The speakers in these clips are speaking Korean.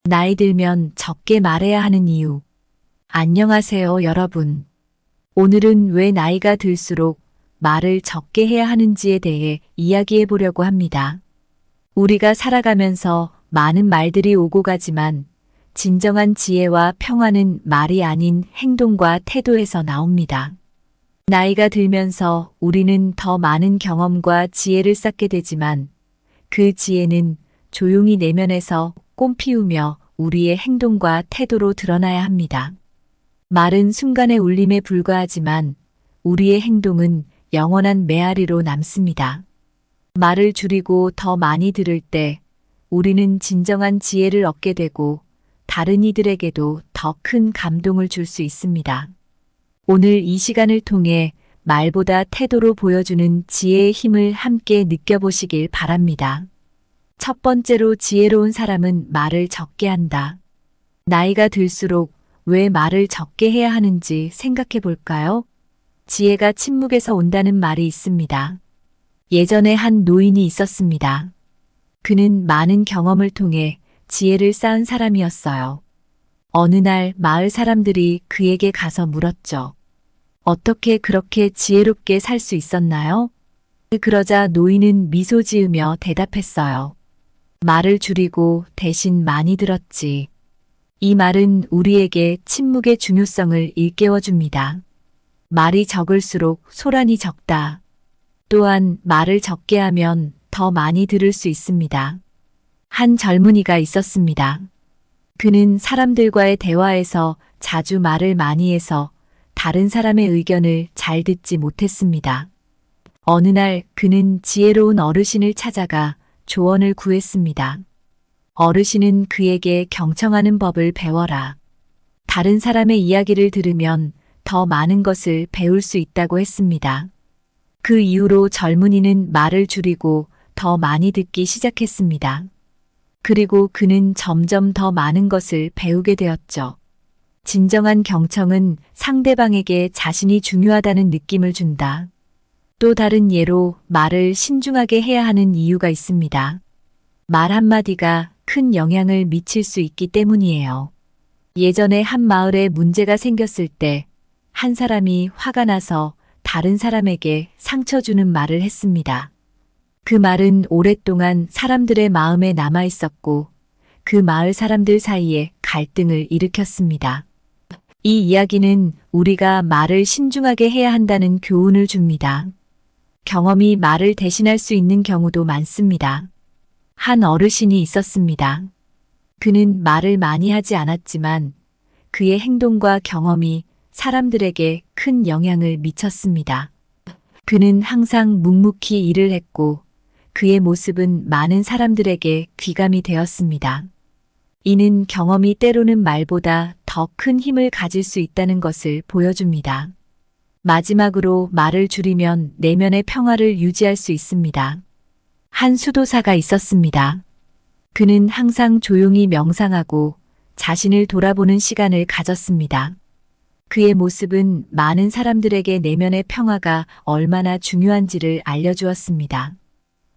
나이 들면 적게 말해야 하는 이유. 안녕하세요, 여러분. 오늘은 왜 나이가 들수록 말을 적게 해야 하는지에 대해 이야기해 보려고 합니다. 우리가 살아가면서 많은 말들이 오고 가지만 진정한 지혜와 평화는 말이 아닌 행동과 태도에서 나옵니다. 나이가 들면서 우리는 더 많은 경험과 지혜를 쌓게 되지만 그 지혜는 조용히 내면에서 꽃피우며 우리의 행동과 태도로 드러나야 합니다. 말은 순간의 울림에 불과하지만 우리의 행동은 영원한 메아리로 남습니다. 말을 줄이고 더 많이 들을 때 우리는 진정한 지혜를 얻게 되고 다른 이들에게도 더 큰 감동을 줄 수 있습니다. 오늘 이 시간을 통해 말보다 태도로 보여주는 지혜의 힘을 함께 느껴보시길 바랍니다. 첫 번째로 지혜로운 사람은 말을 적게 한다. 나이가 들수록 왜 말을 적게 해야 하는지 생각해 볼까요? 지혜가 침묵에서 온다는 말이 있습니다. 예전에 한 노인이 있었습니다. 그는 많은 경험을 통해 지혜를 쌓은 사람이었어요. 어느 날 마을 사람들이 그에게 가서 물었죠. 어떻게 그렇게 지혜롭게 살 수 있었나요? 그러자 노인은 미소 지으며 대답했어요. 말을 줄이고 대신 많이 들었지. 이 말은 우리에게 침묵의 중요성을 일깨워줍니다. 말이 적을수록 소란이 적다. 또한 말을 적게 하면 더 많이 들을 수 있습니다. 한 젊은이가 있었습니다. 그는 사람들과의 대화에서 자주 말을 많이 해서 다른 사람의 의견을 잘 듣지 못했습니다. 어느 날 그는 지혜로운 어르신을 찾아가 조언을 구했습니다. 어르신은 그에게 경청하는 법을 배워라. 다른 사람의 이야기를 들으면 더 많은 것을 배울 수 있다고 했습니다. 그 이후로 젊은이는 말을 줄이고 더 많이 듣기 시작했습니다. 그리고 그는 점점 더 많은 것을 배우게 되었죠. 진정한 경청은 상대방에게 자신이 중요하다는 느낌을 준다. 또 다른 예로 말을 신중하게 해야 하는 이유가 있습니다. 말 한마디가 큰 영향을 미칠 수 있기 때문이에요. 예전에 한 마을에 문제가 생겼을 때 한 사람이 화가 나서 다른 사람에게 상처 주는 말을 했습니다. 그 말은 오랫동안 사람들의 마음에 남아 있었고 그 마을 사람들 사이에 갈등을 일으켰습니다. 이 이야기는 우리가 말을 신중하게 해야 한다는 교훈을 줍니다. 경험이 말을 대신할 수 있는 경우도 많습니다. 한 어르신이 있었습니다. 그는 말을 많이 하지 않았지만 그의 행동과 경험이 사람들에게 큰 영향을 미쳤습니다. 그는 항상 묵묵히 일을 했고 그의 모습은 많은 사람들에게 귀감이 되었습니다. 이는 경험이 때로는 말보다 더 큰 힘을 가질 수 있다는 것을 보여줍니다. 마지막으로 말을 줄이면 내면의 평화를 유지할 수 있습니다. 한 수도사가 있었습니다. 그는 항상 조용히 명상하고 자신을 돌아보는 시간을 가졌습니다. 그의 모습은 많은 사람들에게 내면의 평화가 얼마나 중요한지를 알려주었습니다.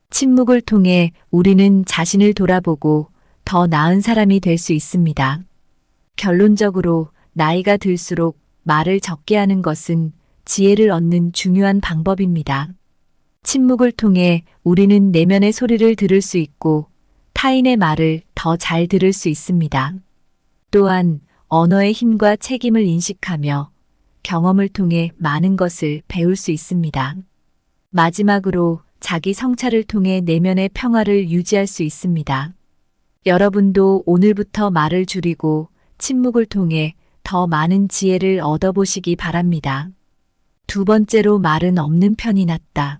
침묵을 통해 우리는 자신을 돌아보고 더 나은 사람이 될 수 있습니다. 결론적으로 나이가 들수록 말을 적게 하는 것은 지혜를 얻는 중요한 방법입니다. 침묵을 통해 우리는 내면의 소리를 들을 수 있고 타인의 말을 더 잘 들을 수 있습니다. 또한 언어의 힘과 책임을 인식하며 경험을 통해 많은 것을 배울 수 있습니다. 마지막으로 자기 성찰을 통해 내면의 평화를 유지할 수 있습니다. 여러분도 오늘부터 말을 줄이고 침묵을 통해 더 많은 지혜를 얻어보시기 바랍니다. 두 번째로 말은 없는 편이 낫다.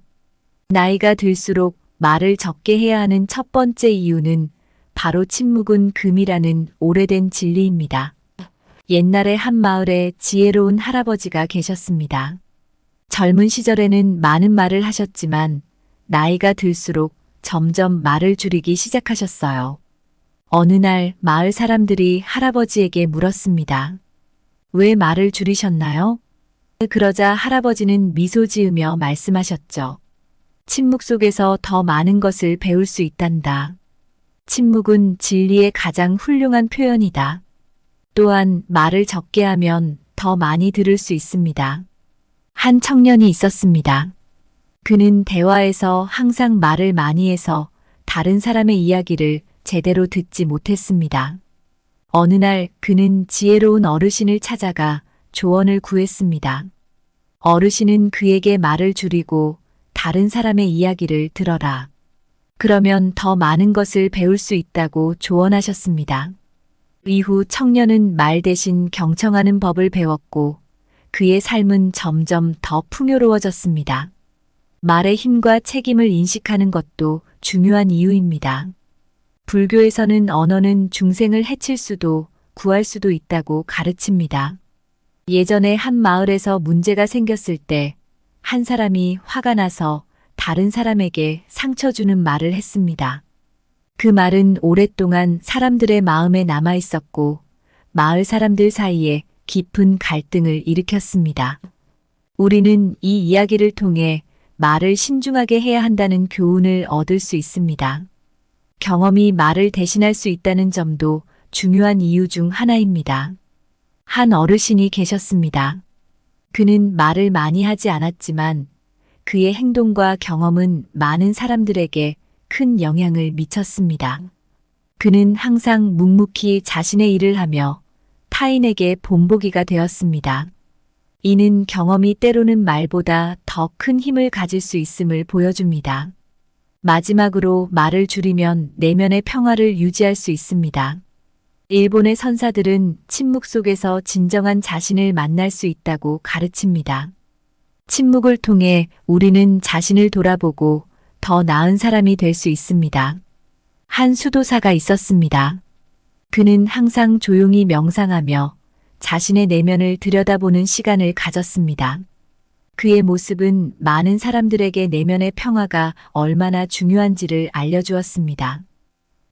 나이가 들수록 말을 적게 해야 하는 첫 번째 이유는 바로 침묵은 금이라는 오래된 진리입니다. 옛날에 한 마을에 지혜로운 할아버지가 계셨습니다. 젊은 시절에는 많은 말을 하셨지만 나이가 들수록 점점 말을 줄이기 시작하셨어요. 어느 날 마을 사람들이 할아버지에게 물었습니다. 왜 말을 줄이셨나요? 그러자 할아버지는 미소 지으며 말씀하셨죠. 침묵 속에서 더 많은 것을 배울 수 있단다. 침묵은 진리의 가장 훌륭한 표현이다. 또한 말을 적게 하면 더 많이 들을 수 있습니다. 한 청년이 있었습니다. 그는 대화에서 항상 말을 많이 해서 다른 사람의 이야기를 제대로 듣지 못했습니다. 어느 날 그는 지혜로운 어르신을 찾아가 조언을 구했습니다. 어르신은 그에게 말을 줄이고 다른 사람의 이야기를 들어라. 그러면 더 많은 것을 배울 수 있다고 조언하셨습니다. 이후 청년은 말 대신 경청하는 법을 배웠고 그의 삶은 점점 더 풍요로워졌습니다. 말의 힘과 책임을 인식하는 것도 중요한 이유입니다. 불교에서는 언어는 중생을 해칠 수도 구할 수도 있다고 가르칩니다. 예전에 한 마을에서 문제가 생겼을 때 한 사람이 화가 나서 다른 사람에게 상처 주는 말을 했습니다. 그 말은 오랫동안 사람들의 마음에 남아 있었고 마을 사람들 사이에 깊은 갈등을 일으켰습니다. 우리는 이 이야기를 통해 말을 신중하게 해야 한다는 교훈을 얻을 수 있습니다. 경험이 말을 대신할 수 있다는 점도 중요한 이유 중 하나입니다. 한 어르신이 계셨습니다. 그는 말을 많이 하지 않았지만 그의 행동과 경험은 많은 사람들에게 큰 영향을 미쳤습니다. 그는 항상 묵묵히 자신의 일을 하며 타인에게 본보기가 되었습니다. 이는 경험이 때로는 말보다 더 큰 힘을 가질 수 있음을 보여줍니다. 마지막으로 말을 줄이면 내면의 평화를 유지할 수 있습니다. 일본의 선사들은 침묵 속에서 진정한 자신을 만날 수 있다고 가르칩니다. 침묵을 통해 우리는 자신을 돌아보고 더 나은 사람이 될 수 있습니다. 한 수도사가 있었습니다. 그는 항상 조용히 명상하며 자신의 내면을 들여다보는 시간을 가졌습니다. 그의 모습은 많은 사람들에게 내면의 평화가 얼마나 중요한지를 알려주었습니다.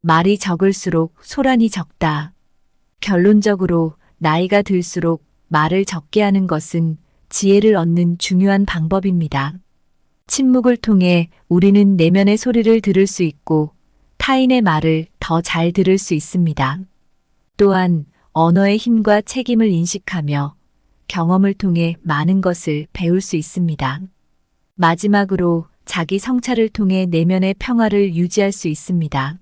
말이 적을수록 소란이 적다. 결론적으로 나이가 들수록 말을 적게 하는 것은 지혜를 얻는 중요한 방법입니다. 침묵을 통해 우리는 내면의 소리를 들을 수 있고 타인의 말을 더 잘 들을 수 있습니다. 또한 언어의 힘과 책임을 인식하며 경험을 통해 많은 것을 배울 수 있습니다. 마지막으로 자기 성찰을 통해 내면의 평화를 유지할 수 있습니다.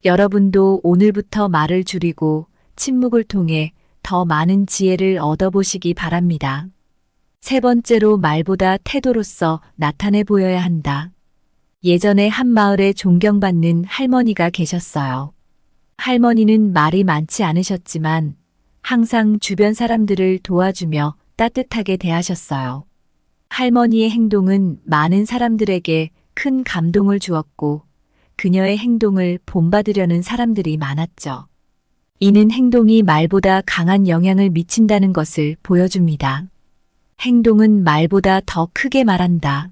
여러분도 오늘부터 말을 줄이고 침묵을 통해 더 많은 지혜를 얻어보시기 바랍니다. 세 번째로 말보다 태도로서 나타내 보여야 한다. 예전에 한 마을에 존경받는 할머니가 계셨어요. 할머니는 말이 많지 않으셨지만 항상 주변 사람들을 도와주며 따뜻하게 대하셨어요. 할머니의 행동은 많은 사람들에게 큰 감동을 주었고 그녀의 행동을 본받으려는 사람들이 많았죠. 이는 행동이 말보다 강한 영향을 미친다는 것을 보여줍니다. 행동은 말보다 더 크게 말한다.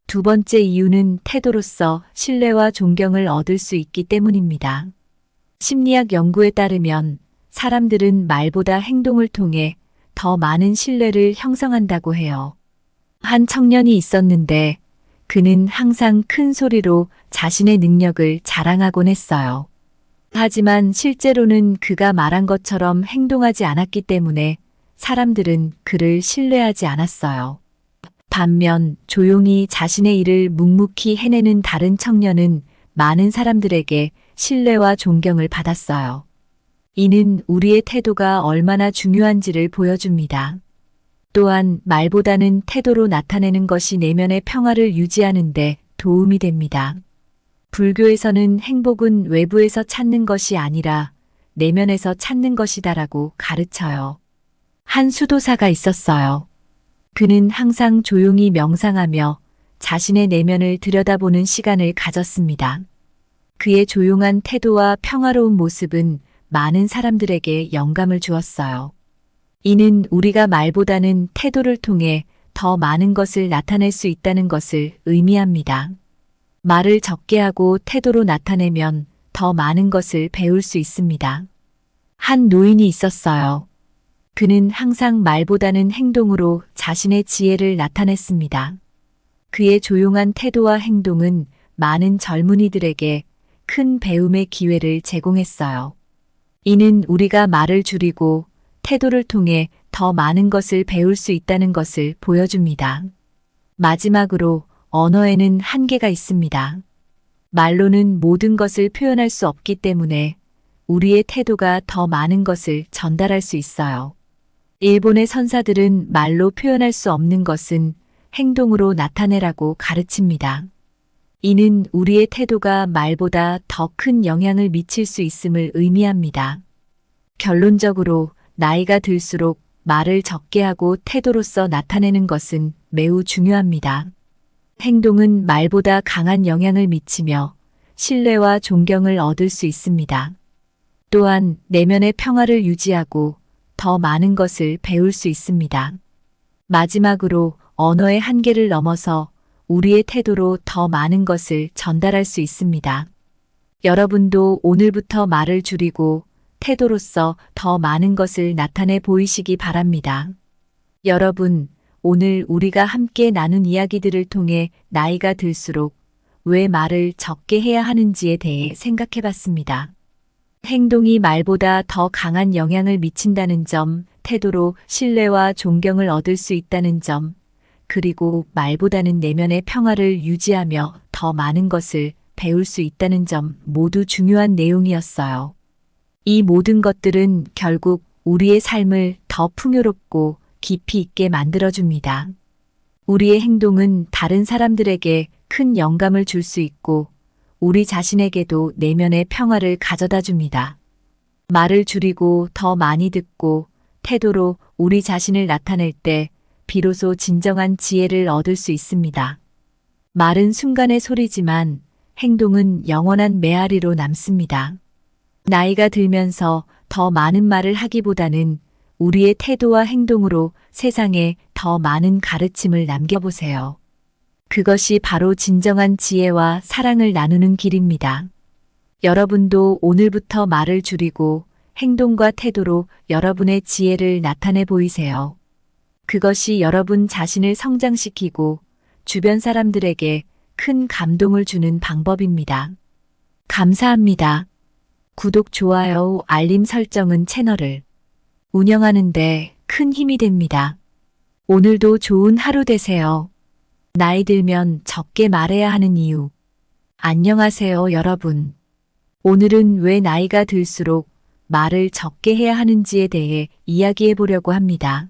두 번째 이유는 태도로서 신뢰와 존경을 얻을 수 있기 때문입니다. 심리학 연구에 따르면 사람들은 말보다 행동을 통해 더 많은 신뢰를 형성한다고 해요. 한 청년이 있었는데 그는 항상 큰 소리로 자신의 능력을 자랑하곤 했어요. 하지만 실제로는 그가 말한 것처럼 행동하지 않았기 때문에 사람들은 그를 신뢰하지 않았어요. 반면 조용히 자신의 일을 묵묵히 해내는 다른 청년은 많은 사람들에게 신뢰와 존경을 받았어요. 이는 우리의 태도가 얼마나 중요한지를 보여줍니다. 또한 말보다는 태도로 나타내는 것이 내면의 평화를 유지하는 데 도움이 됩니다. 불교에서는 행복은 외부에서 찾는 것이 아니라 내면에서 찾는 것이다라고 가르쳐요. 한 수도사가 있었어요. 그는 항상 조용히 명상하며 자신의 내면을 들여다보는 시간을 가졌습니다. 그의 조용한 태도와 평화로운 모습은 많은 사람들에게 영감을 주었어요. 이는 우리가 말보다는 태도를 통해 더 많은 것을 나타낼 수 있다는 것을 의미합니다. 말을 적게 하고 태도로 나타내면 더 많은 것을 배울 수 있습니다. 한 노인이 있었어요. 그는 항상 말보다는 행동으로 자신의 지혜를 나타냈습니다. 그의 조용한 태도와 행동은 많은 젊은이들에게 큰 배움의 기회를 제공했어요. 이는 우리가 말을 줄이고 태도를 통해 더 많은 것을 배울 수 있다는 것을 보여줍니다. 마지막으로 언어에는 한계가 있습니다. 말로는 모든 것을 표현할 수 없기 때문에 우리의 태도가 더 많은 것을 전달할 수 있어요. 일본의 선사들은 말로 표현할 수 없는 것은 행동으로 나타내라고 가르칩니다. 이는 우리의 태도가 말보다 더 큰 영향을 미칠 수 있음을 의미합니다. 결론적으로 나이가 들수록 말을 적게 하고 태도로서 나타내는 것은 매우 중요합니다. 행동은 말보다 강한 영향을 미치며 신뢰와 존경을 얻을 수 있습니다. 또한 내면의 평화를 유지하고 더 많은 것을 배울 수 있습니다. 마지막으로 언어의 한계를 넘어서 우리의 태도로 더 많은 것을 전달할 수 있습니다. 여러분도 오늘부터 말을 줄이고 태도로서 더 많은 것을 나타내 보이시기 바랍니다. 여러분, 오늘 우리가 함께 나눈 이야기들을 통해 나이가 들수록 왜 말을 적게 해야 하는지에 대해 생각해 봤습니다. 행동이 말보다 더 강한 영향을 미친다는 점, 태도로 신뢰와 존경을 얻을 수 있다는 점, 그리고 말보다는 내면의 평화를 유지하며 더 많은 것을 배울 수 있다는 점 모두 중요한 내용이었어요. 이 모든 것들은 결국 우리의 삶을 더 풍요롭고 깊이 있게 만들어줍니다. 우리의 행동은 다른 사람들에게 큰 영감을 줄 수 있고 우리 자신에게도 내면의 평화를 가져다 줍니다. 말을 줄이고 더 많이 듣고 태도로 우리 자신을 나타낼 때 비로소 진정한 지혜를 얻을 수 있습니다. 말은 순간의 소리지만 행동은 영원한 메아리로 남습니다. 나이가 들면서 더 많은 말을 하기보다는 우리의 태도와 행동으로 세상에 더 많은 가르침을 남겨보세요. 그것이 바로 진정한 지혜와 사랑을 나누는 길입니다. 여러분도 오늘부터 말을 줄이고 행동과 태도로 여러분의 지혜를 나타내 보이세요. 그것이 여러분 자신을 성장시키고 주변 사람들에게 큰 감동을 주는 방법입니다. 감사합니다. 구독, 좋아요, 알림 설정은 채널을 운영하는데 큰 힘이 됩니다. 오늘도 좋은 하루 되세요. 나이 들면 적게 말해야 하는 이유. 안녕하세요, 여러분. 오늘은 왜 나이가 들수록 말을 적게 해야 하는지에 대해 이야기해 보려고 합니다.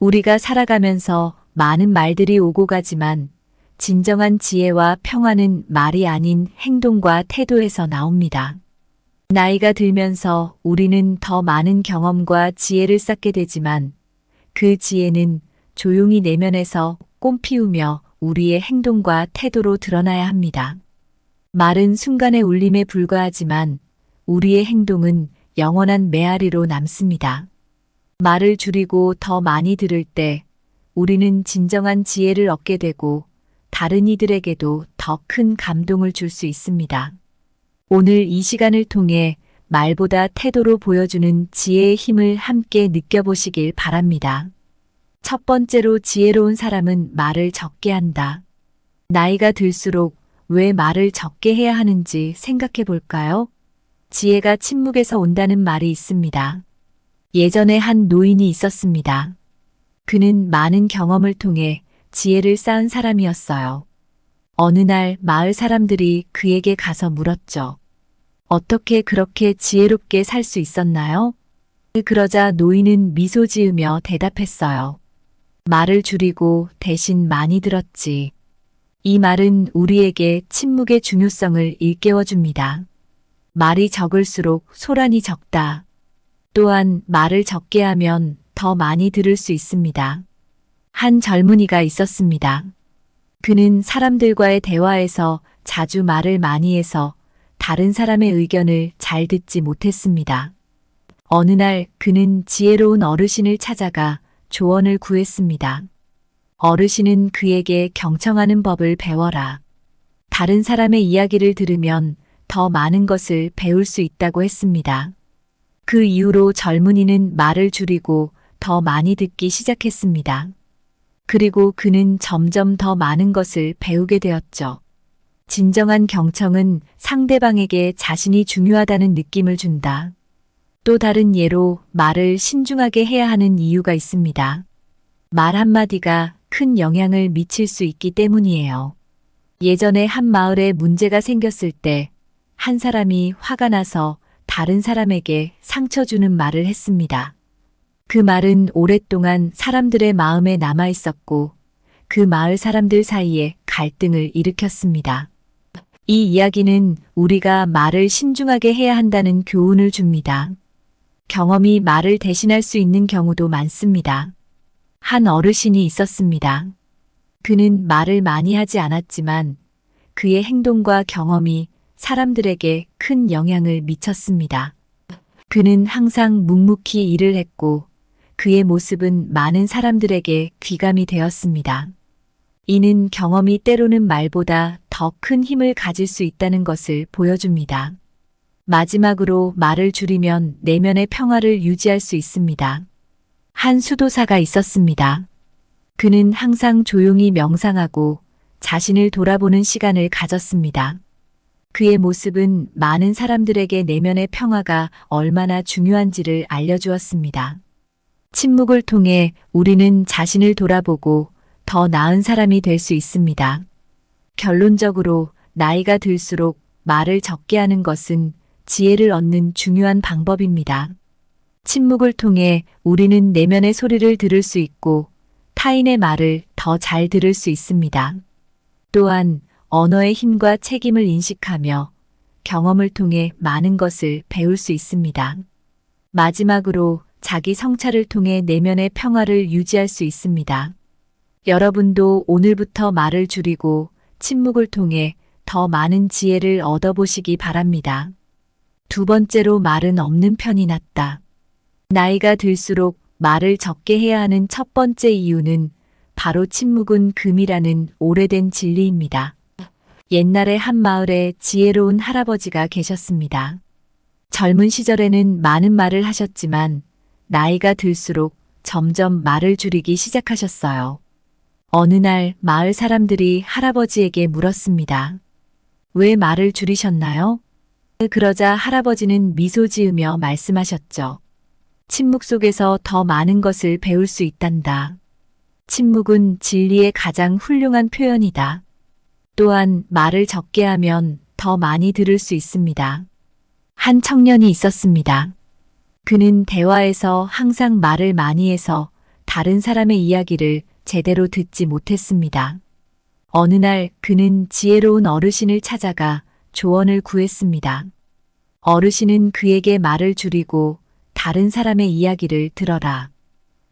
우리가 살아가면서 많은 말들이 오고 가지만 진정한 지혜와 평화는 말이 아닌 행동과 태도에서 나옵니다. 나이가 들면서 우리는 더 많은 경험과 지혜를 쌓게 되지만 그 지혜는 조용히 내면에서 꽃피우며 우리의 행동과 태도로 드러나야 합니다. 말은 순간의 울림에 불과하지만 우리의 행동은 영원한 메아리로 남습니다. 말을 줄이고 더 많이 들을 때 우리는 진정한 지혜를 얻게 되고 다른 이들에게도 더 큰 감동을 줄 수 있습니다. 오늘 이 시간을 통해 말보다 태도로 보여주는 지혜의 힘을 함께 느껴보시길 바랍니다. 첫 번째로 지혜로운 사람은 말을 적게 한다. 나이가 들수록 왜 말을 적게 해야 하는지 생각해 볼까요? 지혜가 침묵에서 온다는 말이 있습니다. 예전에 한 노인이 있었습니다. 그는 많은 경험을 통해 지혜를 쌓은 사람이었어요. 어느 날 마을 사람들이 그에게 가서 물었죠. 어떻게 그렇게 지혜롭게 살 수 있었나요? 그러자 노인은 미소 지으며 대답했어요. 말을 줄이고 대신 많이 들었지. 이 말은 우리에게 침묵의 중요성을 일깨워줍니다. 말이 적을수록 소란이 적다. 또한 말을 적게 하면 더 많이 들을 수 있습니다. 한 젊은이가 있었습니다. 그는 사람들과의 대화에서 자주 말을 많이 해서 다른 사람의 의견을 잘 듣지 못했습니다. 어느 날 그는 지혜로운 어르신을 찾아가 조언을 구했습니다. 어르신은 그에게 경청하는 법을 배워라. 다른 사람의 이야기를 들으면 더 많은 것을 배울 수 있다고 했습니다. 그 이후로 젊은이는 말을 줄이고 더 많이 듣기 시작했습니다. 그리고 그는 점점 더 많은 것을 배우게 되었죠. 진정한 경청은 상대방에게 자신이 중요하다는 느낌을 준다. 또 다른 예로 말을 신중하게 해야 하는 이유가 있습니다. 말 한마디가 큰 영향을 미칠 수 있기 때문이에요. 예전에 한 마을에 문제가 생겼을 때 한 사람이 화가 나서 다른 사람에게 상처 주는 말을 했습니다. 그 말은 오랫동안 사람들의 마음에 남아 있었고 그 마을 사람들 사이에 갈등을 일으켰습니다. 이 이야기는 우리가 말을 신중하게 해야 한다는 교훈을 줍니다. 경험이 말을 대신할 수 있는 경우도 많습니다. 한 어르신이 있었습니다. 그는 말을 많이 하지 않았지만 그의 행동과 경험이 사람들에게 큰 영향을 미쳤습니다. 그는 항상 묵묵히 일을 했고 그의 모습은 많은 사람들에게 귀감이 되었습니다. 이는 경험이 때로는 말보다 더 큰 힘을 가질 수 있다는 것을 보여줍니다. 마지막으로 말을 줄이면 내면의 평화를 유지할 수 있습니다. 한 수도사가 있었습니다. 그는 항상 조용히 명상하고 자신을 돌아보는 시간을 가졌습니다. 그의 모습은 많은 사람들에게 내면의 평화가 얼마나 중요한지를 알려주었습니다. 침묵을 통해 우리는 자신을 돌아보고 더 나은 사람이 될 수 있습니다. 결론적으로 나이가 들수록 말을 적게 하는 것은 지혜를 얻는 중요한 방법입니다. 침묵을 통해 우리는 내면의 소리를 들을 수 있고 타인의 말을 더 잘 들을 수 있습니다. 또한 언어의 힘과 책임을 인식하며 경험을 통해 많은 것을 배울 수 있습니다. 마지막으로 자기 성찰을 통해 내면의 평화를 유지할 수 있습니다. 여러분도 오늘부터 말을 줄이고 침묵을 통해 더 많은 지혜를 얻어보시기 바랍니다. 두 번째로 말은 없는 편이 낫다. 나이가 들수록 말을 적게 해야 하는 첫 번째 이유는 바로 침묵은 금이라는 오래된 진리입니다. 옛날에 한 마을에 지혜로운 할아버지가 계셨습니다. 젊은 시절에는 많은 말을 하셨지만 나이가 들수록 점점 말을 줄이기 시작하셨어요. 어느 날 마을 사람들이 할아버지에게 물었습니다. 왜 말을 줄이셨나요? 그러자 할아버지는 미소 지으며 말씀하셨죠. 침묵 속에서 더 많은 것을 배울 수 있단다. 침묵은 진리의 가장 훌륭한 표현이다. 또한 말을 적게 하면 더 많이 들을 수 있습니다. 한 청년이 있었습니다. 그는 대화에서 항상 말을 많이 해서 다른 사람의 이야기를 제대로 듣지 못했습니다. 어느 날 그는 지혜로운 어르신을 찾아가 조언을 구했습니다. 어르신은 그에게 말을 줄이고 다른 사람의 이야기를 들어라.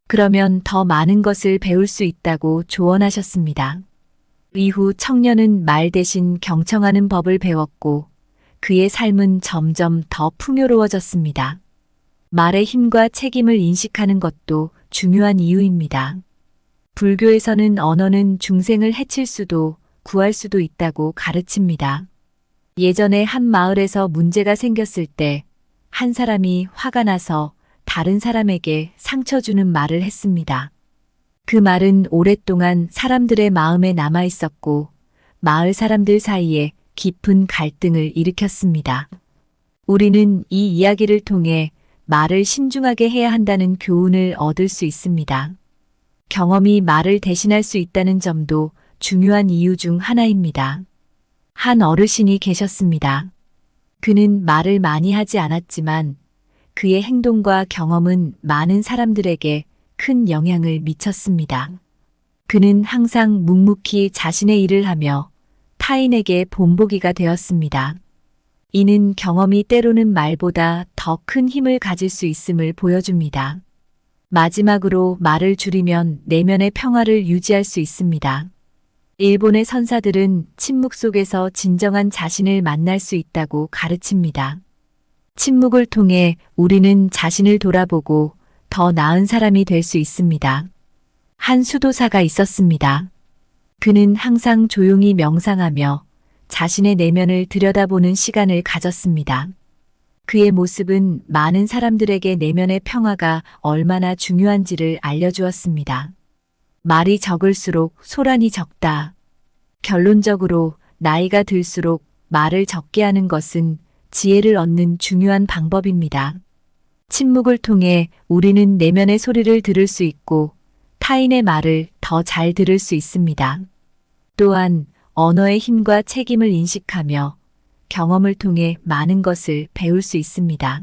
그러면 더 많은 것을 배울 수 있다고 조언하셨습니다. 이후 청년은 말 대신 경청하는 법을 배웠고 그의 삶은 점점 더 풍요로워졌습니다. 말의 힘과 책임을 인식하는 것도 중요한 이유입니다. 불교에서는 언어는 중생을 해칠 수도 구할 수도 있다고 가르칩니다. 예전에 한 마을에서 문제가 생겼을 때 한 사람이 화가 나서 다른 사람에게 상처 주는 말을 했습니다. 그 말은 오랫동안 사람들의 마음에 남아 있었고 마을 사람들 사이에 깊은 갈등을 일으켰습니다. 우리는 이 이야기를 통해 말을 신중하게 해야 한다는 교훈을 얻을 수 있습니다. 경험이 말을 대신할 수 있다는 점도 중요한 이유 중 하나입니다. 한 어르신이 계셨습니다. 그는 말을 많이 하지 않았지만 그의 행동과 경험은 많은 사람들에게 큰 영향을 미쳤습니다. 그는 항상 묵묵히 자신의 일을 하며 타인에게 본보기가 되었습니다. 이는 경험이 때로는 말보다 더 큰 힘을 가질 수 있음을 보여줍니다. 마지막으로 말을 줄이면 내면의 평화를 유지할 수 있습니다. 일본의 선사들은 침묵 속에서 진정한 자신을 만날 수 있다고 가르칩니다. 침묵을 통해 우리는 자신을 돌아보고 더 나은 사람이 될 수 있습니다. 한 수도사가 있었습니다. 그는 항상 조용히 명상하며 자신의 내면을 들여다보는 시간을 가졌습니다. 그의 모습은 많은 사람들에게 내면의 평화가 얼마나 중요한지를 알려주었습니다. 말이 적을수록 소란이 적다. 결론적으로 나이가 들수록 말을 적게 하는 것은 지혜를 얻는 중요한 방법입니다. 침묵을 통해 우리는 내면의 소리를 들을 수 있고 타인의 말을 더 잘 들을 수 있습니다. 또한 언어의 힘과 책임을 인식하며 경험을 통해 많은 것을 배울 수 있습니다.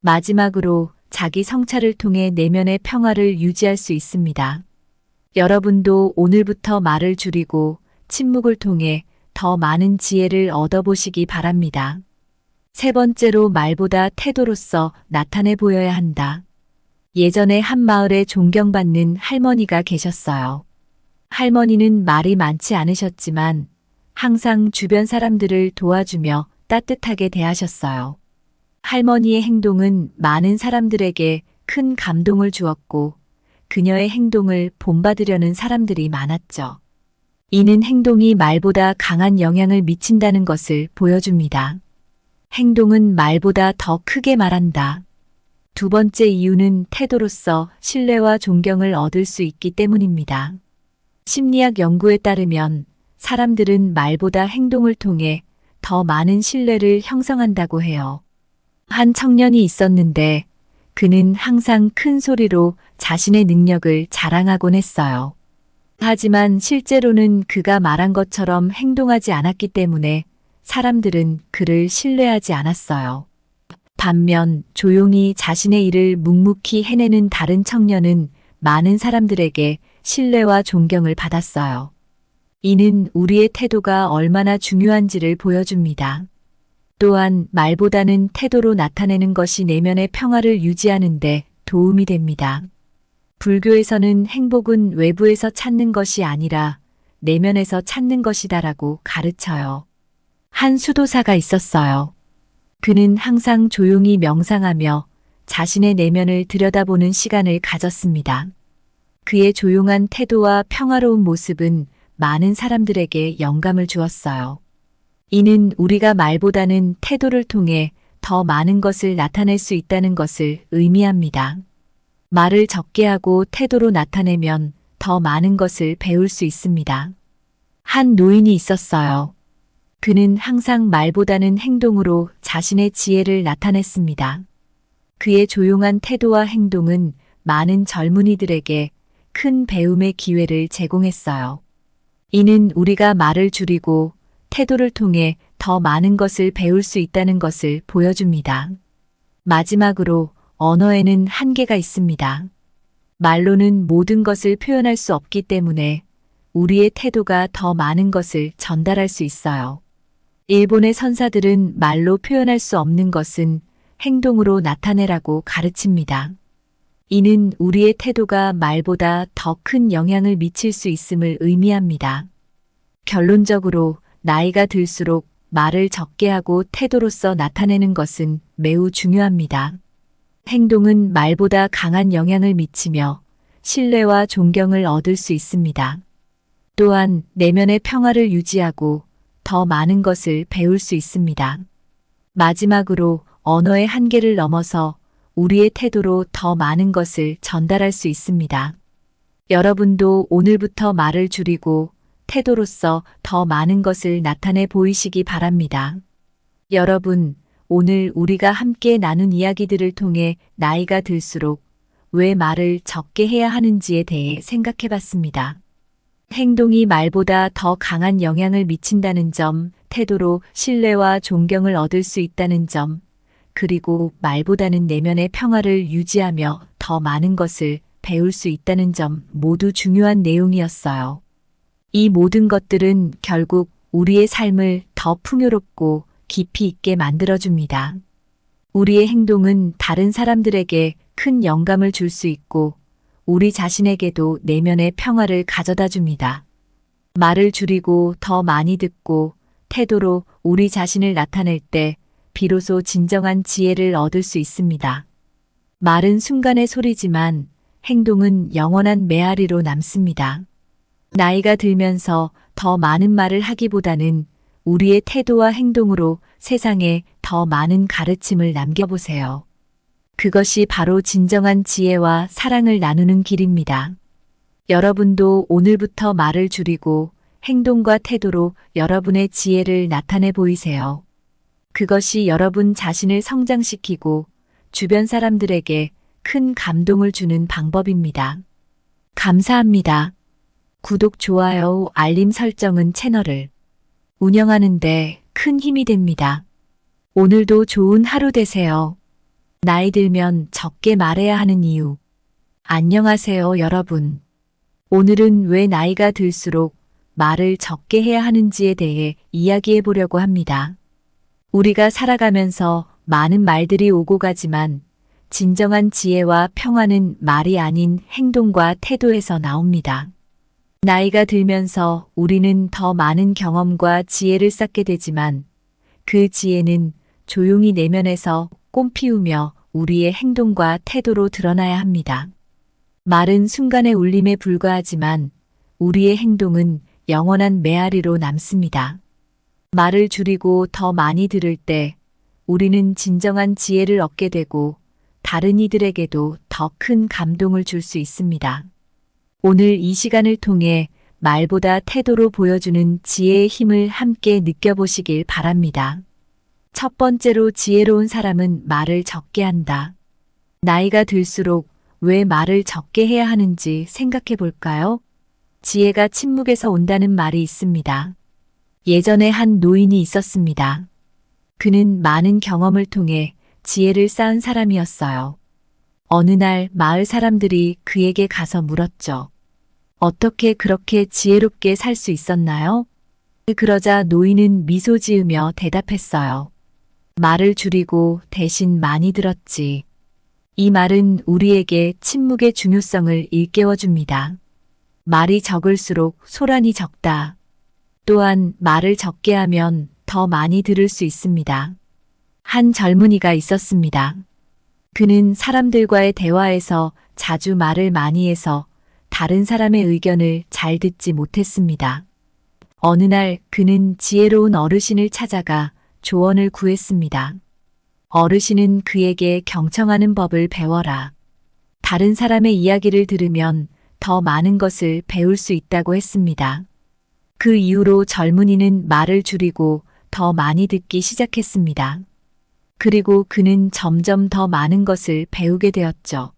마지막으로 자기 성찰을 통해 내면의 평화를 유지할 수 있습니다. 여러분도 오늘부터 말을 줄이고 침묵을 통해 더 많은 지혜를 얻어보시기 바랍니다. 세 번째로 말보다 태도로서 나타내 보여야 한다. 예전에 한 마을에 존경받는 할머니가 계셨어요. 할머니는 말이 많지 않으셨지만 항상 주변 사람들을 도와주며 따뜻하게 대하셨어요. 할머니의 행동은 많은 사람들에게 큰 감동을 주었고 그녀의 행동을 본받으려는 사람들이 많았죠. 이는 행동이 말보다 강한 영향을 미친다는 것을 보여줍니다. 행동은 말보다 더 크게 말한다. 두 번째 이유는 태도로서 신뢰와 존경을 얻을 수 있기 때문입니다. 심리학 연구에 따르면 사람들은 말보다 행동을 통해 더 많은 신뢰를 형성한다고 해요. 한 청년이 있었는데 그는 항상 큰 소리로 자신의 능력을 자랑하곤 했어요. 하지만 실제로는 그가 말한 것처럼 행동하지 않았기 때문에 사람들은 그를 신뢰하지 않았어요. 반면 조용히 자신의 일을 묵묵히 해내는 다른 청년은 많은 사람들에게 신뢰와 존경을 받았어요. 이는 우리의 태도가 얼마나 중요한지를 보여줍니다. 또한 말보다는 태도로 나타내는 것이 내면의 평화를 유지하는 데 도움이 됩니다. 불교에서는 행복은 외부에서 찾는 것이 아니라 내면에서 찾는 것이다라고 가르쳐요. 한 수도사가 있었어요. 그는 항상 조용히 명상하며 자신의 내면을 들여다보는 시간을 가졌습니다. 그의 조용한 태도와 평화로운 모습은 많은 사람들에게 영감을 주었어요. 이는 우리가 말보다는 태도를 통해 더 많은 것을 나타낼 수 있다는 것을 의미합니다. 말을 적게 하고 태도로 나타내면 더 많은 것을 배울 수 있습니다. 한 노인이 있었어요. 그는 항상 말보다는 행동으로 자신의 지혜를 나타냈습니다. 그의 조용한 태도와 행동은 많은 젊은이들에게 큰 배움의 기회를 제공했어요. 이는 우리가 말을 줄이고 태도를 통해 더 많은 것을 배울 수 있다는 것을 보여줍니다. 마지막으로 언어에는 한계가 있습니다. 말로는 모든 것을 표현할 수 없기 때문에 우리의 태도가 더 많은 것을 전달할 수 있어요. 일본의 선사들은 말로 표현할 수 없는 것은 행동으로 나타내라고 가르칩니다. 이는 우리의 태도가 말보다 더 큰 영향을 미칠 수 있음을 의미합니다. 결론적으로 나이가 들수록 말을 적게 하고 태도로서 나타내는 것은 매우 중요합니다. 행동은 말보다 강한 영향을 미치며 신뢰와 존경을 얻을 수 있습니다. 또한 내면의 평화를 유지하고 더 많은 것을 배울 수 있습니다. 마지막으로 언어의 한계를 넘어서 우리의 태도로 더 많은 것을 전달할 수 있습니다. 여러분도 오늘부터 말을 줄이고 태도로서 더 많은 것을 나타내 보이시기 바랍니다. 여러분, 오늘 우리가 함께 나눈 이야기들을 통해 나이가 들수록 왜 말을 적게 해야 하는지에 대해 생각해 봤습니다. 행동이 말보다 더 강한 영향을 미친다는 점, 태도로 신뢰와 존경을 얻을 수 있다는 점, 그리고 말보다는 내면의 평화를 유지하며 더 많은 것을 배울 수 있다는 점 모두 중요한 내용이었어요. 이 모든 것들은 결국 우리의 삶을 더 풍요롭고 깊이 있게 만들어줍니다. 우리의 행동은 다른 사람들에게 큰 영감을 줄 수 있고 우리 자신에게도 내면의 평화를 가져다 줍니다. 말을 줄이고 더 많이 듣고 태도로 우리 자신을 나타낼 때 비로소 진정한 지혜를 얻을 수 있습니다. 말은 순간의 소리지만 행동은 영원한 메아리로 남습니다. 나이가 들면서 더 많은 말을 하기보다는 우리의 태도와 행동으로 세상에 더 많은 가르침을 남겨보세요. 그것이 바로 진정한 지혜와 사랑을 나누는 길입니다. 여러분도 오늘부터 말을 줄이고 행동과 태도로 여러분의 지혜를 나타내 보이세요. 그것이 여러분 자신을 성장시키고 주변 사람들에게 큰 감동을 주는 방법입니다. 감사합니다. 구독, 좋아요, 알림 설정은 채널을 운영하는데 큰 힘이 됩니다. 오늘도 좋은 하루 되세요. 나이 들면 적게 말해야 하는 이유. 안녕하세요, 여러분. 오늘은 왜 나이가 들수록 말을 적게 해야 하는지에 대해 이야기해 보려고 합니다. 우리가 살아가면서 많은 말들이 오고 가지만 진정한 지혜와 평화는 말이 아닌 행동과 태도에서 나옵니다. 나이가 들면서 우리는 더 많은 경험과 지혜를 쌓게 되지만 그 지혜는 조용히 내면에서 꽃피우며 우리의 행동과 태도로 드러나야 합니다. 말은 순간의 울림에 불과하지만 우리의 행동은 영원한 메아리로 남습니다. 말을 줄이고 더 많이 들을 때 우리는 진정한 지혜를 얻게 되고 다른 이들에게도 더 큰 감동을 줄 수 있습니다. 오늘 이 시간을 통해 말보다 태도로 보여주는 지혜의 힘을 함께 느껴보시길 바랍니다. 첫 번째로, 지혜로운 사람은 말을 적게 한다. 나이가 들수록 왜 말을 적게 해야 하는지 생각해 볼까요? 지혜가 침묵에서 온다는 말이 있습니다. 예전에 한 노인이 있었습니다. 그는 많은 경험을 통해 지혜를 쌓은 사람이었어요. 어느 날 마을 사람들이 그에게 가서 물었죠. 어떻게 그렇게 지혜롭게 살 수 있었나요? 그러자 노인은 미소 지으며 대답했어요. 말을 줄이고 대신 많이 들었지. 이 말은 우리에게 침묵의 중요성을 일깨워줍니다. 말이 적을수록 소란이 적다. 또한 말을 적게 하면 더 많이 들을 수 있습니다. 한 젊은이가 있었습니다. 그는 사람들과의 대화에서 자주 말을 많이 해서 다른 사람의 의견을 잘 듣지 못했습니다. 어느 날 그는 지혜로운 어르신을 찾아가 조언을 구했습니다. 어르신은 그에게 경청하는 법을 배워라. 다른 사람의 이야기를 들으면 더 많은 것을 배울 수 있다고 했습니다. 그 이후로 젊은이는 말을 줄이고 더 많이 듣기 시작했습니다. 그리고 그는 점점 더 많은 것을 배우게 되었죠.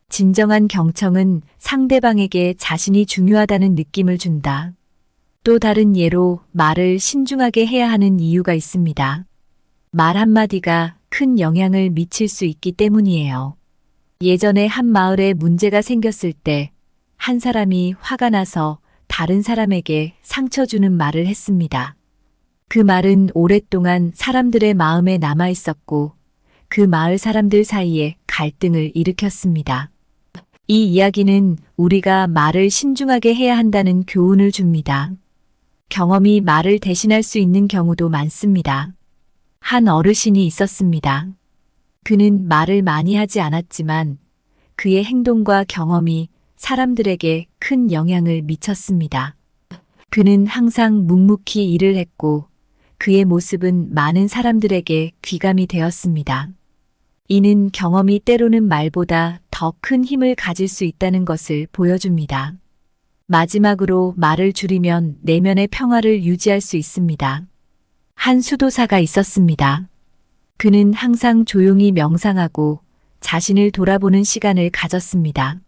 진정한 경청은 상대방에게 자신이 중요하다는 느낌을 준다. 또 다른 예로 말을 신중하게 해야 하는 이유가 있습니다. 말 한마디가 큰 영향을 미칠 수 있기 때문이에요. 예전에 한 마을에 문제가 생겼을 때 한 사람이 화가 나서 다른 사람에게 상처 주는 말을 했습니다. 그 말은 오랫동안 사람들의 마음에 남아 있었고 그 마을 사람들 사이에 갈등을 일으켰습니다. 이 이야기는 우리가 말을 신중하게 해야 한다는 교훈을 줍니다. 경험이 말을 대신할 수 있는 경우도 많습니다. 한 어르신이 있었습니다. 그는 말을 많이 하지 않았지만 그의 행동과 경험이 사람들에게 큰 영향을 미쳤습니다. 그는 항상 묵묵히 일을 했고 그의 모습은 많은 사람들에게 귀감이 되었습니다. 이는 경험이 때로는 말보다 더 큰 힘을 가질 수 있다는 것을 보여줍니다. 마지막으로, 말을 줄이면 내면의 평화를 유지할 수 있습니다. 한 수도사가 있었습니다. 그는 항상 조용히 명상하고 자신을 돌아보는 시간을 가졌습니다.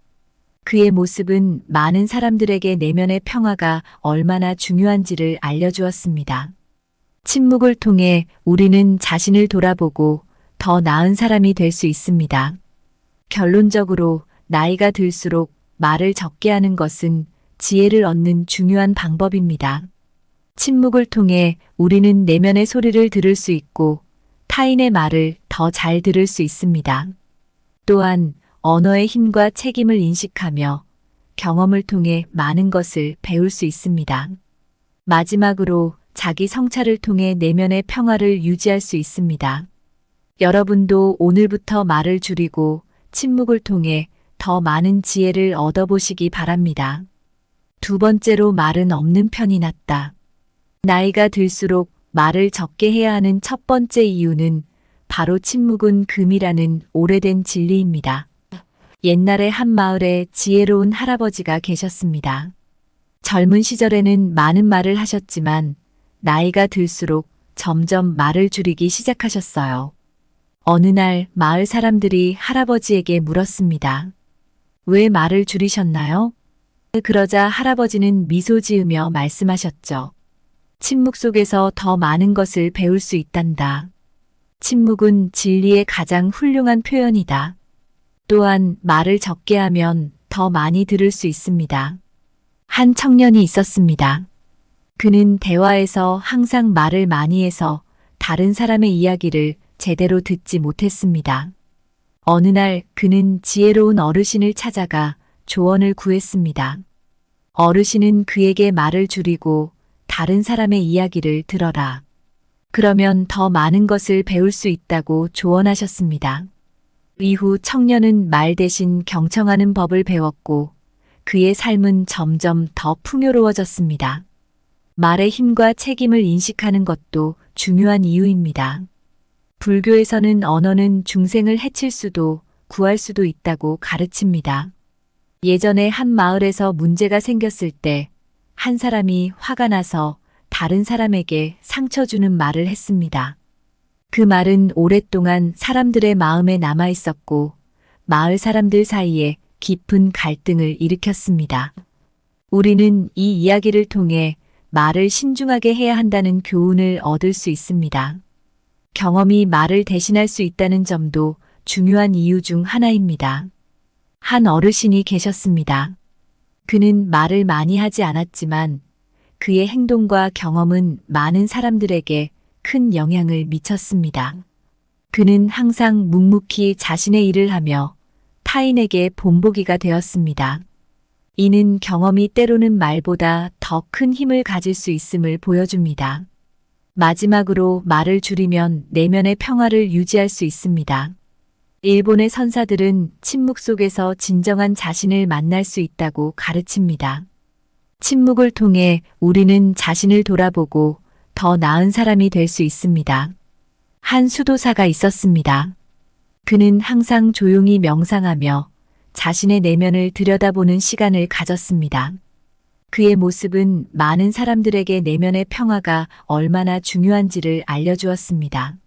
그의 모습은 많은 사람들에게 내면의 평화가 얼마나 중요한지를 알려주었습니다. 침묵을 통해 우리는 자신을 돌아보고 더 나은 사람이 될 수 있습니다. 결론적으로, 나이가 들수록 말을 적게 하는 것은 지혜를 얻는 중요한 방법입니다. 침묵을 통해 우리는 내면의 소리를 들을 수 있고 타인의 말을 더 잘 들을 수 있습니다. 또한 언어의 힘과 책임을 인식하며 경험을 통해 많은 것을 배울 수 있습니다. 마지막으로, 자기 성찰을 통해 내면의 평화를 유지할 수 있습니다. 여러분도 오늘부터 말을 줄이고 침묵을 통해 더 많은 지혜를 얻어보시기 바랍니다. 두 번째로, 말은 없는 편이 낫다. 나이가 들수록 말을 적게 해야 하는 첫 번째 이유는 바로 침묵은 금이라는 오래된 진리입니다. 옛날에 한 마을에 지혜로운 할아버지가 계셨습니다. 젊은 시절에는 많은 말을 하셨지만 나이가 들수록 점점 말을 줄이기 시작하셨어요. 어느 날 마을 사람들이 할아버지에게 물었습니다. 왜 말을 줄이셨나요? 그러자 할아버지는 미소 지으며 말씀하셨죠. 침묵 속에서 더 많은 것을 배울 수 있단다. 침묵은 진리의 가장 훌륭한 표현이다. 또한 말을 적게 하면 더 많이 들을 수 있습니다. 한 청년이 있었습니다. 그는 대화에서 항상 말을 많이 해서 다른 사람의 이야기를 제대로 듣지 못했습니다. 어느 날 그는 지혜로운 어르신을 찾아가 조언을 구했습니다. 어르신은 그에게 말을 줄이고 다른 사람의 이야기를 들어라. 그러면 더 많은 것을 배울 수 있다고 조언하셨습니다. 이후 청년은 말 대신 경청하는 법을 배웠고 그의 삶은 점점 더 풍요로워졌습니다. 말의 힘과 책임을 인식하는 것도 중요한 이유입니다. 불교에서는 언어는 중생을 해칠 수도 구할 수도 있다고 가르칩니다. 예전에 한 마을에서 문제가 생겼을 때 한 사람이 화가 나서 다른 사람에게 상처 주는 말을 했습니다. 그 말은 오랫동안 사람들의 마음에 남아 있었고 마을 사람들 사이에 깊은 갈등을 일으켰습니다. 우리는 이 이야기를 통해 말을 신중하게 해야 한다는 교훈을 얻을 수 있습니다. 경험이 말을 대신할 수 있다는 점도 중요한 이유 중 하나입니다. 한 어르신이 계셨습니다. 그는 말을 많이 하지 않았지만 그의 행동과 경험은 많은 사람들에게 큰 영향을 미쳤습니다. 그는 항상 묵묵히 자신의 일을 하며 타인에게 본보기가 되었습니다. 이는 경험이 때로는 말보다 더 큰 힘을 가질 수 있음을 보여줍니다. 마지막으로 말을 줄이면 내면의 평화를 유지할 수 있습니다. 일본의 선사들은 침묵 속에서 진정한 자신을 만날 수 있다고 가르칩니다. 침묵을 통해 우리는 자신을 돌아보고 더 나은 사람이 될 수 있습니다. 한 수도사가 있었습니다. 그는 항상 조용히 명상하며 자신의 내면을 들여다보는 시간을 가졌습니다. 그의 모습은 많은 사람들에게 내면의 평화가 얼마나 중요한지를 알려주었습니다.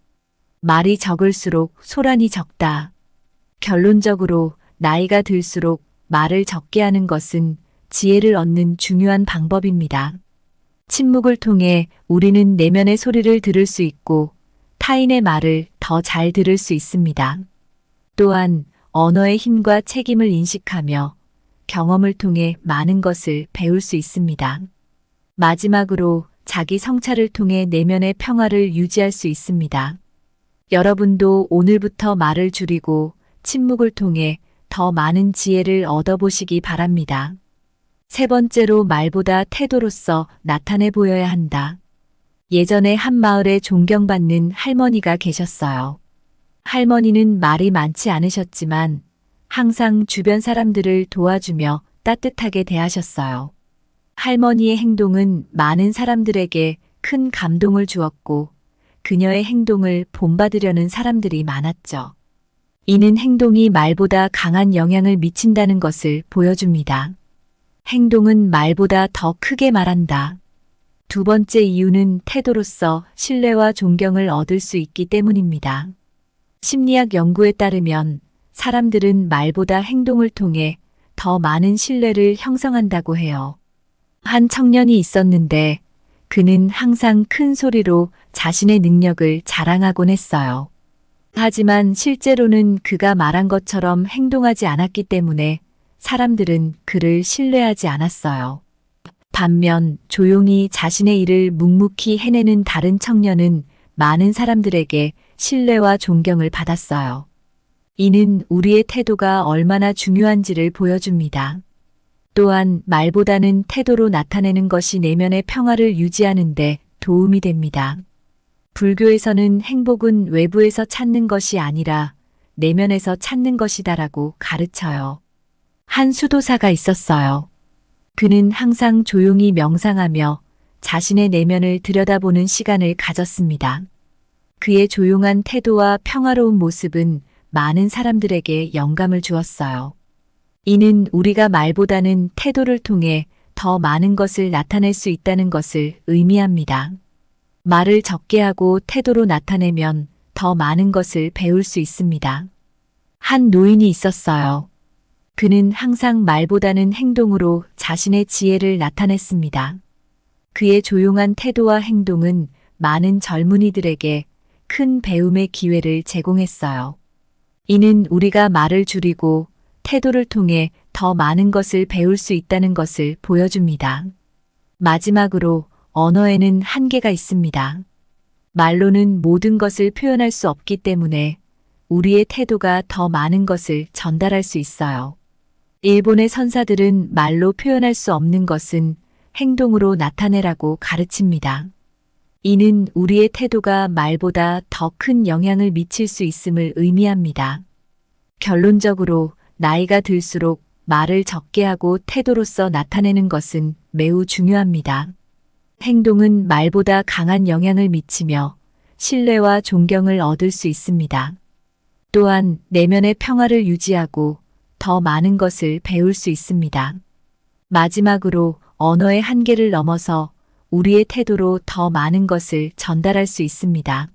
말이 적을수록 소란이 적다. 결론적으로 나이가 들수록 말을 적게 하는 것은 지혜를 얻는 중요한 방법입니다. 침묵을 통해 우리는 내면의 소리를 들을 수 있고 타인의 말을 더 잘 들을 수 있습니다. 또한 언어의 힘과 책임을 인식하며 경험을 통해 많은 것을 배울 수 있습니다. 마지막으로 자기 성찰을 통해 내면의 평화를 유지할 수 있습니다. 여러분도 오늘부터 말을 줄이고 침묵을 통해 더 많은 지혜를 얻어보시기 바랍니다. 세 번째로 말보다 태도로서 나타내 보여야 한다. 예전에 한 마을에 존경받는 할머니가 계셨어요. 할머니는 말이 많지 않으셨지만 항상 주변 사람들을 도와주며 따뜻하게 대하셨어요. 할머니의 행동은 많은 사람들에게 큰 감동을 주었고 그녀의 행동을 본받으려는 사람들이 많았죠. 이는 행동이 말보다 강한 영향을 미친다는 것을 보여줍니다. 행동은 말보다 더 크게 말한다. 두 번째 이유는 태도로서 신뢰와 존경을 얻을 수 있기 때문입니다. 심리학 연구에 따르면 사람들은 말보다 행동을 통해 더 많은 신뢰를 형성한다고 해요. 한 청년이 있었는데 그는 항상 큰 소리로 자신의 능력을 자랑하곤 했어요. 하지만 실제로는 그가 말한 것처럼 행동하지 않았기 때문에 사람들은 그를 신뢰하지 않았어요. 반면 조용히 자신의 일을 묵묵히 해내는 다른 청년은 많은 사람들에게 신뢰와 존경을 받았어요. 이는 우리의 태도가 얼마나 중요한지를 보여줍니다. 또한 말보다는 태도로 나타내는 것이 내면의 평화를 유지하는 데 도움이 됩니다. 불교에서는 행복은 외부에서 찾는 것이 아니라 내면에서 찾는 것이다라고 가르쳐요. 한 수도사가 있었어요. 그는 항상 조용히 명상하며 자신의 내면을 들여다보는 시간을 가졌습니다. 그의 조용한 태도와 평화로운 모습은 많은 사람들에게 영감을 주었어요. 이는 우리가 말보다는 태도를 통해 더 더 많은 것을 나타낼 수 있다는 것을 의미합니다. 말을 적게 하고 태도로 나타내면 더 많은 것을 배울 수 있습니다. 한 노인이 있었어요. 그는 항상 말보다는 행동으로 자신의 지혜를 나타냈습니다. 그의 조용한 태도와 행동은 많은 젊은이들에게 큰 배움의 기회를 제공했어요. 이는 우리가 말을 줄이고 태도를 통해 더 많은 것을 배울 수 있다는 것을 보여줍니다. 마지막으로 언어에는 한계가 있습니다. 말로는 모든 것을 표현할 수 없기 때문에 우리의 태도가 더 많은 것을 전달할 수 있어요. 일본의 선사들은 말로 표현할 수 없는 것은 행동으로 나타내라고 가르칩니다. 이는 우리의 태도가 말보다 더 큰 영향을 미칠 수 있음을 의미합니다. 결론적으로 나이가 들수록 말을 적게 하고 태도로서 나타내는 것은 매우 중요합니다. 행동은 말보다 강한 영향을 미치며 신뢰와 존경을 얻을 수 있습니다. 또한 내면의 평화를 유지하고 더 많은 것을 배울 수 있습니다. 마지막으로 언어의 한계를 넘어서 우리의 태도로 더 많은 것을 전달할 수 있습니다.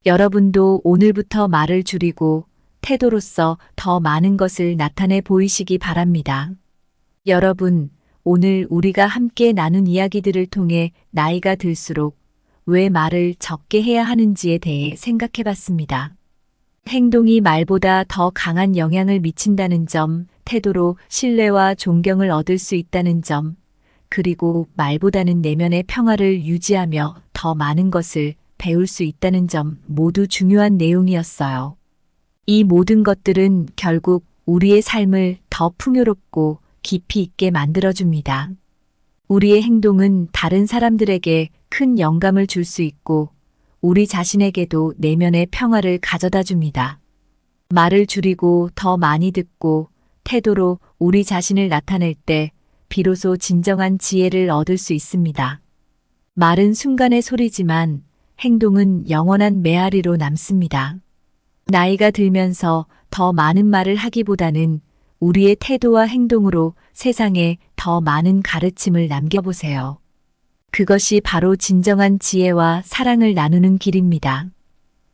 여러분도 오늘부터 말을 줄이고 태도로서 더 많은 것을 나타내 보이시기 바랍니다. 여러분, 오늘 우리가 함께 나눈 이야기들을 통해 나이가 들수록 왜 말을 적게 해야 하는지에 대해 생각해 봤습니다. 행동이 말보다 더 강한 영향을 미친다는 점, 태도로 신뢰와 존경을 얻을 수 있다는 점, 그리고 말보다는 내면의 평화를 유지하며 더 많은 것을 배울 수 있다는 점 모두 중요한 내용이었어요. 이 모든 것들은 결국 우리의 삶을 더 풍요롭고 깊이 있게 만들어줍니다. 우리의 행동은 다른 사람들에게 큰 영감을 줄 수 있고 우리 자신에게도 내면의 평화를 가져다 줍니다. 말을 줄이고 더 많이 듣고 태도로 우리 자신을 나타낼 때 비로소 진정한 지혜를 얻을 수 있습니다. 말은 순간의 소리지만 행동은 영원한 메아리로 남습니다. 나이가 들면서 더 많은 말을 하기보다는 우리의 태도와 행동으로 세상에 더 많은 가르침을 남겨보세요. 그것이 바로 진정한 지혜와 사랑을 나누는 길입니다.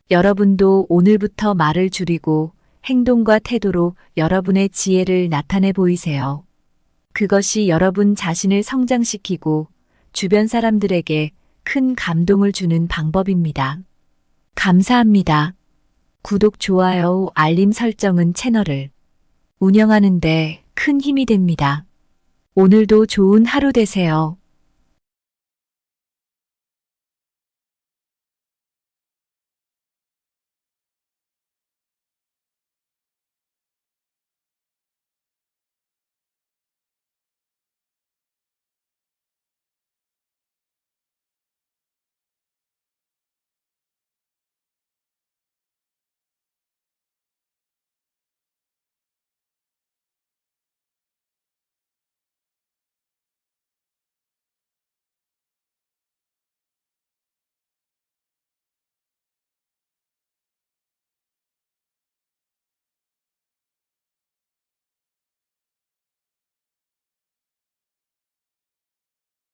여러분도 오늘부터 말을 줄이고 행동과 태도로 여러분의 지혜를 나타내 보이세요. 그것이 여러분 자신을 성장시키고 주변 사람들에게 큰 감동을 주는 방법입니다. 감사합니다. 구독, 좋아요, 알림 설정은 채널을 운영하는 데 큰 힘이 됩니다. 오늘도 좋은 하루 되세요.